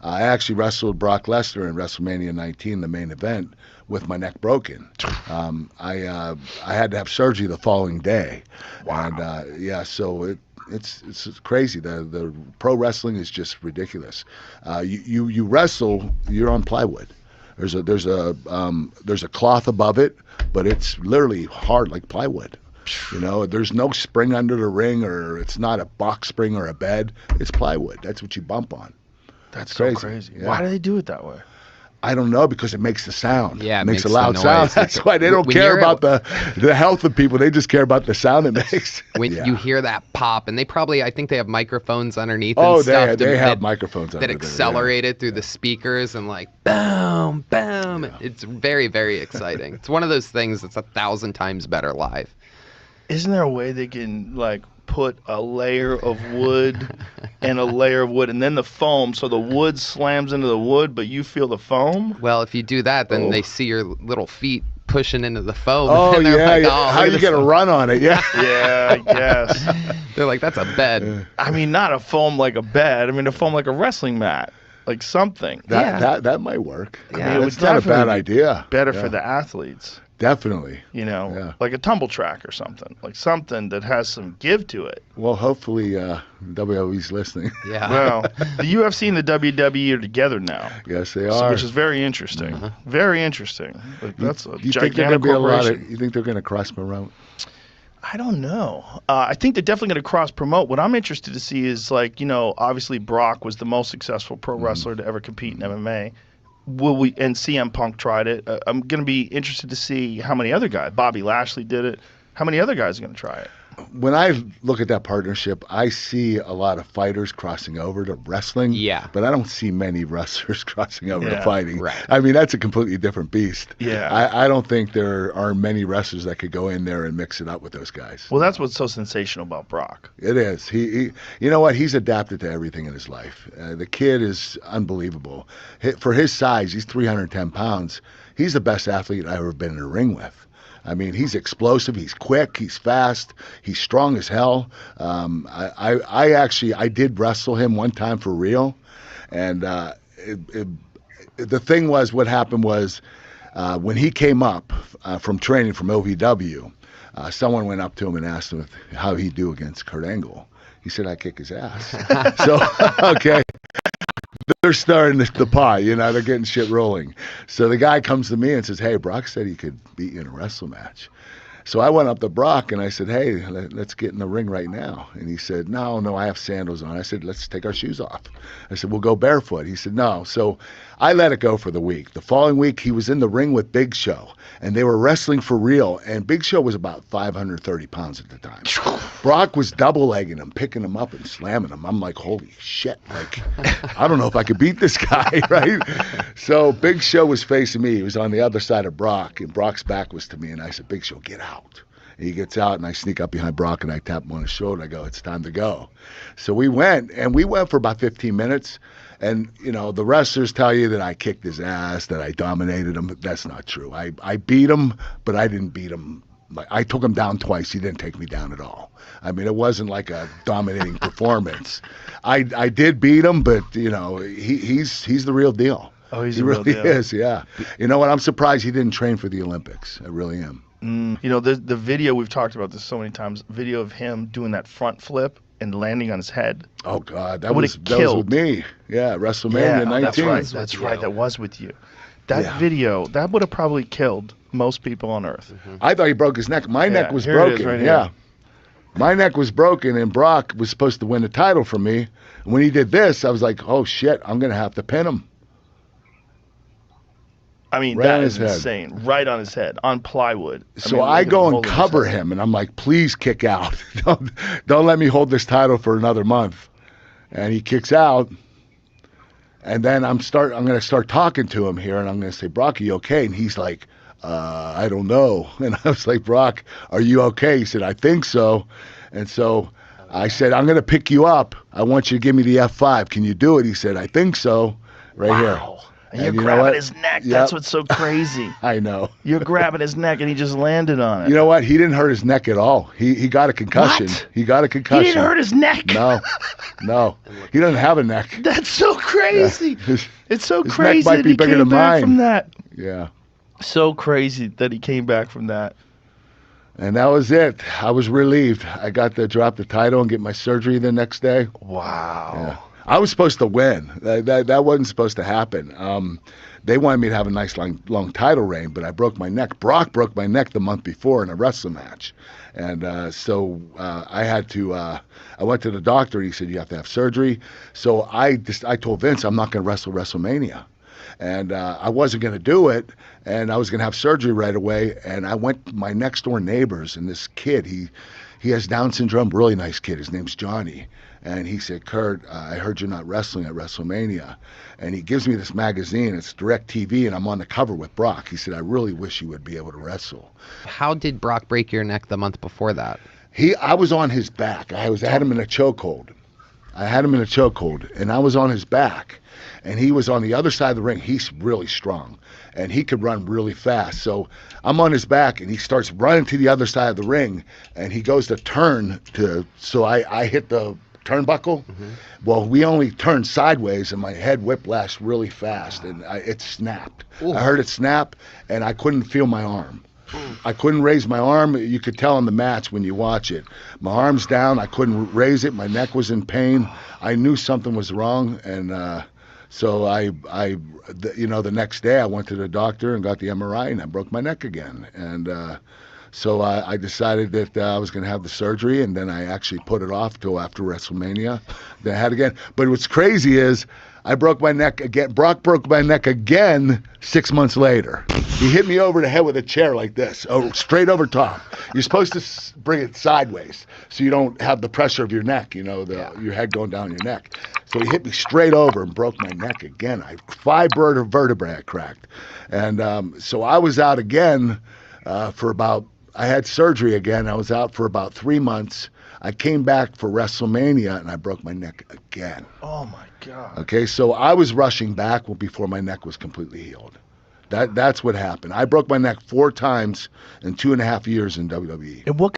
I actually wrestled Brock Lesnar in WrestleMania 19, the main event, with my neck broken. I had to have surgery the following day. Wow. And so it's crazy. The pro wrestling is just ridiculous. You wrestle, you're on plywood. There's a cloth above it, but it's literally hard like plywood. There's no spring under the ring, or it's not a box spring or a bed. It's plywood. That's what you bump on. That's so crazy. Yeah. Why do they do it that way? I don't know, because it makes the sound. Yeah, it makes a loud sound. That's why they don't care about the health of people. They just care about the sound it makes. When you hear that pop, and I think they have microphones underneath. Oh, and stuff they have microphones that accelerate it through the speakers and like boom, boom. Yeah. It's very, very exciting. It's one of those things that's 1,000 times better live. Isn't there a way they can put a layer of wood and a layer of wood and then the foam, so the wood slams into the wood, but you feel the foam? Well, if you do that, then they see your little feet pushing into the foam. Oh, and they're like, how you get a run on it? Yeah. Yeah, I guess. They're like, that's a bed. I mean, not a foam like a bed. I mean, a foam like a wrestling mat, like something. That might work. Yeah, it's not a bad idea. Better for the athletes. Definitely. Like a tumble track or something. Like something that has some give to it. Well, hopefully WWE's listening. Yeah. Well, the UFC and the WWE are together now. Yes, they are. Which is very interesting. Uh-huh. Very interesting. Like, that's a Think gigantic corporation. you think they're going to cross promote? I don't know. I think they're definitely going to cross promote. What I'm interested to see is, obviously Brock was the most successful pro wrestler to ever compete in MMA. And CM Punk tried it. I'm going to be interested to see how many other guys. Bobby Lashley did it. How many other guys are going to try it? When I look at that partnership, I see a lot of fighters crossing over to wrestling. Yeah. But I don't see many wrestlers crossing over to fighting. Right. I mean, that's a completely different beast. Yeah. I don't think there are many wrestlers that could go in there and mix it up with those guys. Well, that's what's so sensational about Brock. It is. He you know what? He's adapted to everything in his life. The kid is unbelievable. For his size, he's 310 pounds. He's the best athlete I've ever been in a ring with. I mean, he's explosive, he's quick, he's fast, he's strong as hell. I did wrestle him one time for real, and the thing was, what happened was, when he came up from training from OVW, someone went up to him and asked him how he'd do against Kurt Angle. He said, "I kick his ass." So, okay. They're starting the pie, they're getting shit rolling. So the guy comes to me and says, "Hey, Brock said he could beat you in a wrestle match." So I went up to Brock and I said, "Hey, let's get in the ring right now." And he said, No, I have sandals on. I said, "Let's take our shoes off." I said, "We'll go barefoot." He said, "No." So I let it go for the week. The following week, he was in the ring with Big Show, and they were wrestling for real. And Big Show was about 530 pounds at the time. Brock was double-legging him, picking him up and slamming him. I'm like, holy shit. Like, I don't know if I could beat this guy, right? So Big Show was facing me. He was on the other side of Brock, and Brock's back was to me. And I said, "Big Show, get out." And he gets out, and I sneak up behind Brock, and I tap him on his shoulder. I go, "It's time to go." So we went for about 15 minutes. And, the wrestlers tell you that I kicked his ass, that I dominated him. But that's not true. I beat him, but I didn't beat him. I took him down twice. He didn't take me down at all. I mean, it wasn't like a dominating performance. I did beat him, but, he's the real deal. Oh, he's he the real really deal. is, yeah. You know what? I'm surprised he didn't train for the Olympics. I really am. The video, we've talked about this so many times, video of him doing that front flip and landing on his head. Oh, God. That was with me. Yeah, WrestleMania 19. That's right. That was with you. That video, that would have probably killed most people on Earth. Mm-hmm. I thought he broke his neck. My neck was here broken. It is right yeah. here. My neck was broken, and Brock was supposed to win the title from me. And when he did this, I was like, oh, shit, I'm going to have to pin him. I mean, right that is insane. Right on his head, on plywood. So I go and cover him, and I'm like, "Please kick out. Don't let me hold this title for another month." And he kicks out, and then I'm going to start talking to him here, and I'm going to say, "Brock, are you okay?" And he's like, "I don't know." And I was like, "Brock, are you okay?" He said, "I think so." And so I said, "I'm going to pick you up. I want you to give me the F5. Can you do it?" He said, "I think so." Right here. And you're you know grabbing what? his neck. Yep. That's what's so crazy. I know. You're grabbing his neck, and he just landed on it. You know what? He didn't hurt his neck at all. He got a concussion. What? He got a concussion. He didn't hurt his neck. No. He doesn't have a neck. That's so crazy. Yeah. It's so his crazy neck might that be he bigger came than back mine. from that. Yeah. So crazy that he came back from that. And that was it. I was relieved. I got to drop the title and get my surgery the next day. Wow. Yeah. I was supposed to win. That wasn't supposed to happen. They wanted me to have a nice long title reign, but I broke my neck. Brock broke my neck the month before in a wrestling match. And so I had to, I went to the doctor. He said, you have to have surgery. So I told Vince, I'm not going to wrestle WrestleMania. And I wasn't going to do it, and I was going to have surgery right away. And I went to my next door neighbors, and this kid, he has Down syndrome, really nice kid. His name's Johnny. And he said, Kurt, I heard you're not wrestling at WrestleMania. And he gives me this magazine. It's Direct TV, and I'm on the cover with Brock. He said, I really wish you would be able to wrestle. How did Brock break your neck the month before that? I was on his back. I had him in a chokehold. And I was on his back. And he was on the other side of the ring. He's really strong, and he could run really fast. So I'm on his back, and he starts running to the other side of the ring, and he goes to turn so I hit the turnbuckle. Mm-hmm. Well, we only turned sideways, and my head whiplashed really fast, and it snapped. Ooh. I heard it snap, and I couldn't feel my arm. I couldn't raise my arm. You could tell in the match when you watch it. My arm's down. I couldn't raise it. My neck was in pain. I knew something was wrong, and so the next day I went to the doctor and got the MRI, and I broke my neck again. And so I decided that I was going to have the surgery, and then I actually put it off till after WrestleMania. Then I had it again. But what's crazy is I broke my neck again. Brock broke my neck again 6 months later. He hit me over the head with a chair like this, straight over top. You're supposed to bring it sideways so you don't have the pressure of your neck, your head going down your neck. So he hit me straight over and broke my neck again. 5 vertebrae I cracked. And so I was out again I had surgery again. I was out for about 3 months. I came back for WrestleMania, and I broke my neck again. Oh, my God. Okay, so I was rushing back before my neck was completely healed. That's what happened. I broke my neck 4 times in 2.5 years in WWE. And what